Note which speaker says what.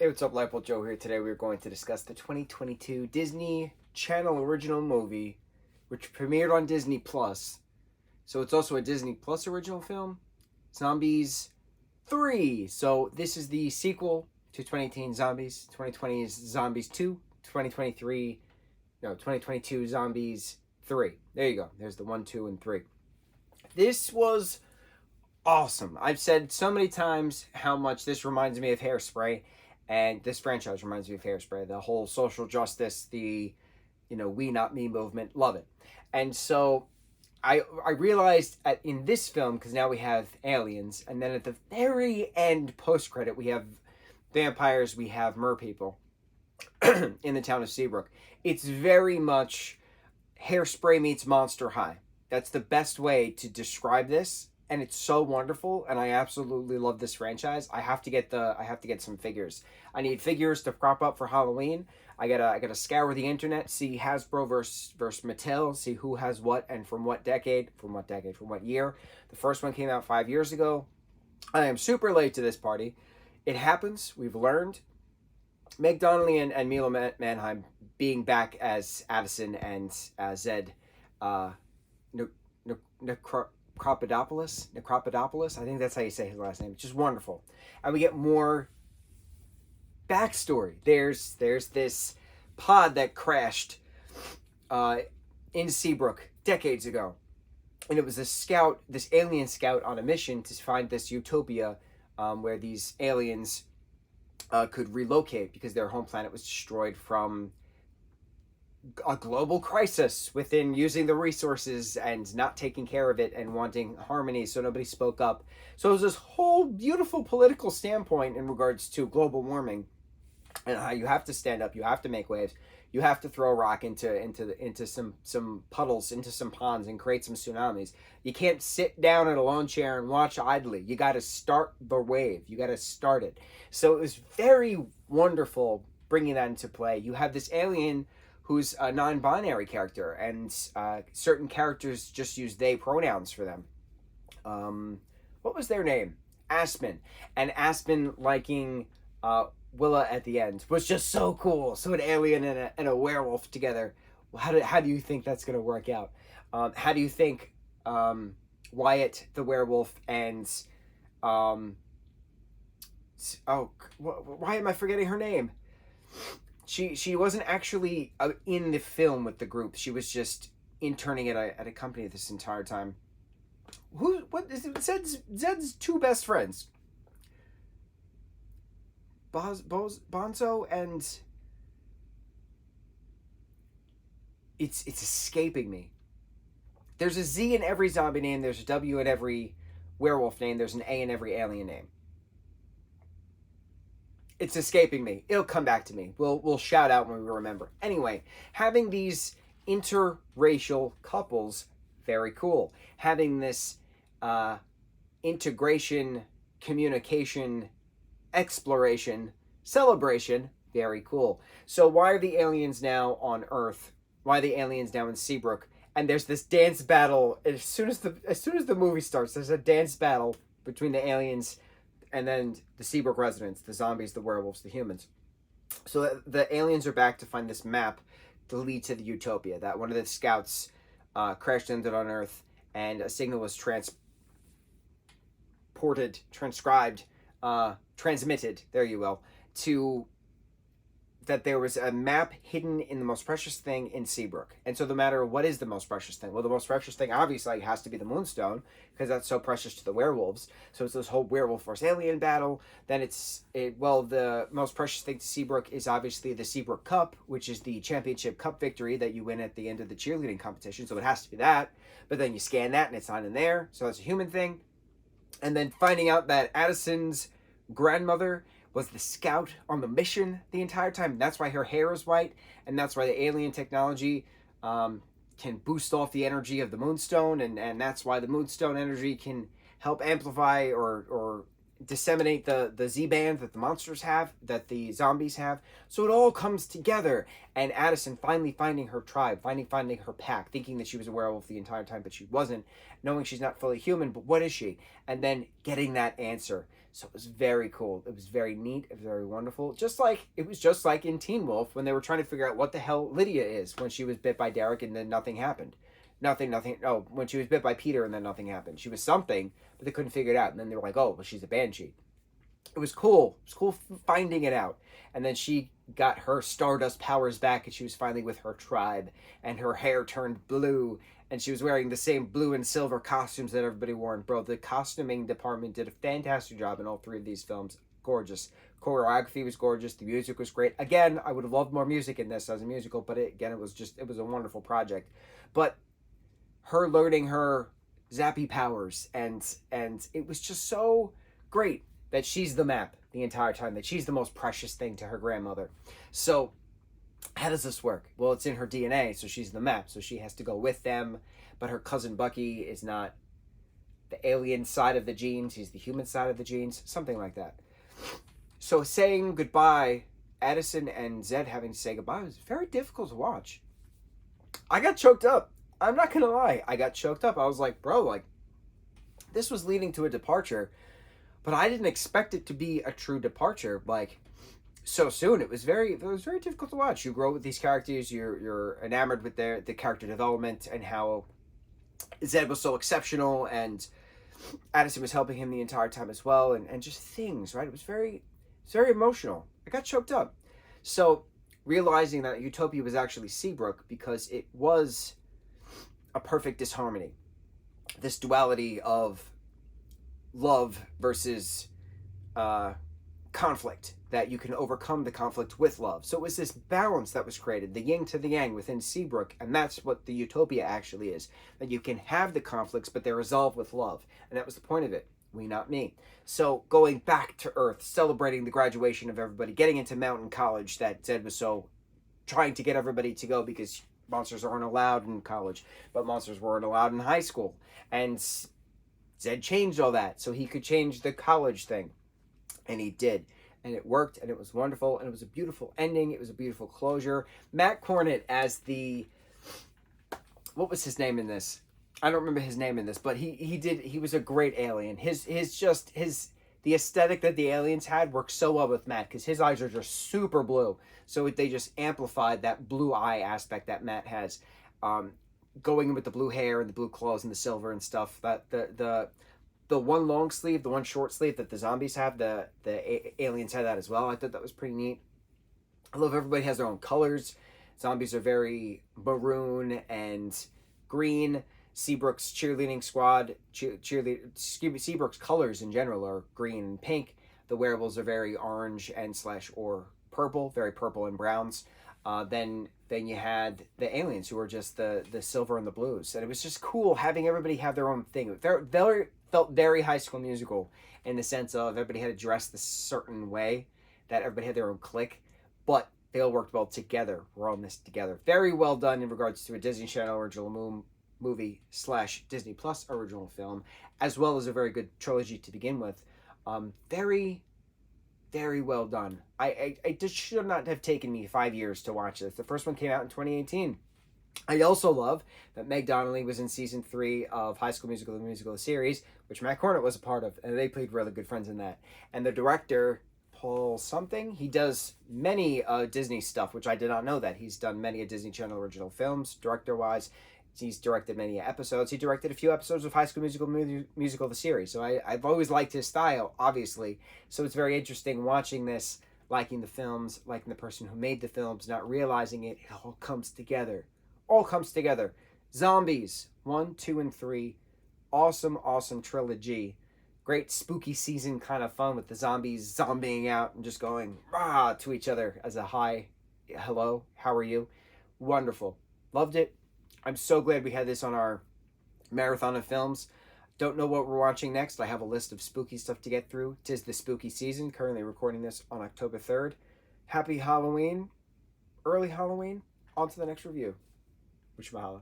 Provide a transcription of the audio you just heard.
Speaker 1: Hey, what's up, lightboltjoe here. Today we're going to discuss the 2022 Disney Channel original movie, which premiered on Disney Plus. So it's also a Disney Plus original film, Zombies 3. So this is the sequel to 2018 Zombies. 2020 is Zombies 2. 2022 Zombies 3. There you go. There's the 1, 2, and 3. This was awesome. I've said so many times how much this reminds me of Hairspray. And this franchise reminds me of Hairspray. The whole social justice, the, we not me movement. Love it. And so I realized in this film, because now we have aliens, and then at the very end post-credit, we have vampires, we have merpeople in the town of Seabrook. It's very much Hairspray meets Monster High. That's the best way to describe this. And it's so wonderful, and I absolutely love this franchise. I have to get some figures. I need figures to prop up for Halloween. I gotta scour the internet, see Hasbro versus Mattel, see who has what and from what year. The first one came out 5 years ago. I am super late to this party. It happens. We've learned. Meg Donnelly and Milo Manheim being back as Addison and Zed Necropodopoulos. I think that's how you say his last name. It's just wonderful. And we get more backstory. There's this pod that crashed in Seabrook decades ago. And it was this alien scout on a mission to find this utopia where these aliens could relocate because their home planet was destroyed from a global crisis within using the resources and not taking care of it and wanting harmony, so nobody spoke up. So it was this whole beautiful political standpoint in regards to global warming and how you have to stand up, you have to make waves, you have to throw a rock into some puddles, into some ponds, and create some tsunamis. You can't sit down in a lawn chair and watch idly. You got to start the wave. You got to start it. So it was very wonderful bringing that into play. You have this alien who's a non-binary character, and certain characters just use they pronouns for them. What was their name? Aspen. And Aspen liking Willa at the end was just so cool. So an alien and a werewolf together. How do you think that's going to work out? How do you think Wyatt the werewolf and why am I forgetting her name? She wasn't actually in the film with the group. She was just interning at a company this entire time. What is it? Zed's two best friends, Bonzo, and it's escaping me. There's a Z in every zombie name. There's a W in every werewolf name. There's an A in every alien name. It's escaping me. It'll come back to me. We'll shout out when we remember. Anyway, having these interracial couples, very cool. Having this integration, communication, exploration, celebration, very cool. So why are the aliens now on Earth? Why are the aliens now in Seabrook? And there's this dance battle. As soon as the movie starts, there's a dance battle between the aliens and then the Seabrook residents, the zombies, the werewolves, the humans. So the aliens are back to find this map to lead to the utopia. That one of the scouts crashed landed on Earth, and a signal was transmitted, there you will, to that there was a map hidden in the most precious thing in Seabrook. And so no matter what is the most precious thing? Well, the most precious thing obviously has to be the Moonstone, because that's so precious to the werewolves. So it's this whole werewolf versus alien battle. Then the most precious thing to Seabrook is obviously the Seabrook Cup, which is the championship cup victory that you win at the end of the cheerleading competition. So it has to be that. But then you scan that and it's not in there. So that's a human thing. And then finding out that Addison's grandmother was the scout on the mission the entire time. That's why her hair is white, and that's why the alien technology can boost off the energy of the Moonstone, and that's why the Moonstone energy can help amplify or disseminate the Z-band that the monsters have, that the zombies have. So it all comes together, and Addison finally finding her tribe, finding her pack, thinking that she was a werewolf the entire time, but she wasn't, knowing she's not fully human, but what is she? And then getting that answer. So it was very cool. It was very neat. It was very wonderful. It was just like in Teen Wolf when they were trying to figure out what the hell Lydia is when she was bit by Derek and then nothing happened. Nothing. Oh, when she was bit by Peter and then nothing happened. She was something, but they couldn't figure it out. And then they were like, oh, well, she's a banshee. It was cool. It was cool finding it out. And then she got her Stardust powers back, and she was finally with her tribe, and her hair turned blue, and she was wearing the same blue and silver costumes that everybody wore. And bro, the costuming department did a fantastic job in all three of these films. Gorgeous. Choreography was gorgeous. The music was great. Again, I would have loved more music in this as a musical, but it was a wonderful project. But her learning her zappy powers, and it was just so great that she's the map the entire time, that she's the most precious thing to her grandmother. So how does this work? Well, it's in her DNA, so she's the map, so she has to go with them, but her cousin Bucky is not the alien side of the genes, he's the human side of the genes, something like that. So saying goodbye, Addison and Zed having to say goodbye was very difficult to watch. I got choked up. I'm not gonna lie, I got choked up. I was like, bro, like, this was leading to a departure, but I didn't expect it to be a true departure, like, so soon. It was very difficult to watch. You grow with these characters, you're enamored with the character development and how Zed was so exceptional, and Addison was helping him the entire time as well, and just things, right? It was very emotional. I got choked up. So realizing that Utopia was actually Seabrook, because it was a perfect disharmony. This duality of love versus conflict, that you can overcome the conflict with love. So it was this balance that was created, the yin to the yang within Seabrook, and that's what the Utopia actually is. That you can have the conflicts, but they're resolved with love, and that was the point of it. We, not me. So going back to Earth, celebrating the graduation of everybody, getting into Mountain College that Zed was so trying to get everybody to go, because monsters aren't allowed in college, but monsters weren't allowed in high school, and Zed changed all that so he could change the college thing, and he did, and it worked, and it was wonderful, and it was a beautiful ending. It was a beautiful closure. Matt Cornett as the, what was his name in this? I don't remember his name in this, but he was a great alien. The aesthetic that the aliens had worked so well with Matt, because his eyes are just super blue, so they just amplified that blue eye aspect that Matt has. Going in with the blue hair and the blue clothes and the silver and stuff, that the one long sleeve, the one short sleeve that the zombies have, the aliens had that as well. I thought that was pretty neat. I love everybody has their own colors. Zombies are very maroon and green. Seabrook's cheerleading squad, Seabrook's colors in general are green and pink. The werewolves are very orange and / or purple, very purple and browns. Then you had the aliens, who were just the silver and the blues, and it was just cool having everybody have their own thing. It felt very High School Musical in the sense of everybody had to dress the certain way, that everybody had their own clique, but they all worked well together. We're all in this together. Very well done in regards to a Disney Channel original movie / Disney Plus original film, as well as a very good trilogy to begin with. Very well done. I just should not have taken me 5 years to watch this. The first one came out in 2018. I also love that Meg Donnelly was in season 3 of High School Musical, the musical series, which Matt Cornett was a part of, and they played really good friends in that. And the director, Paul something, he does many Disney stuff, which I did not know that. He's done many Disney Channel original films, director-wise. He's directed many episodes. He directed a few episodes of High School Musical the series. So I've always liked his style, obviously. So it's very interesting watching this, liking the films, liking the person who made the films, not realizing it. It all comes together. All comes together. Zombies 1, 2, and 3. Awesome trilogy. Great spooky season kind of fun with the zombies zombieing out and just going rah to each other as a hi, hello, how are you? Wonderful. Loved it. I'm so glad we had this on our marathon of films. Don't know what we're watching next. I have a list of spooky stuff to get through. 'Tis the spooky season. Currently recording this on October 3rd. Happy Halloween. Early Halloween. On to the next review. Mucho mahalo.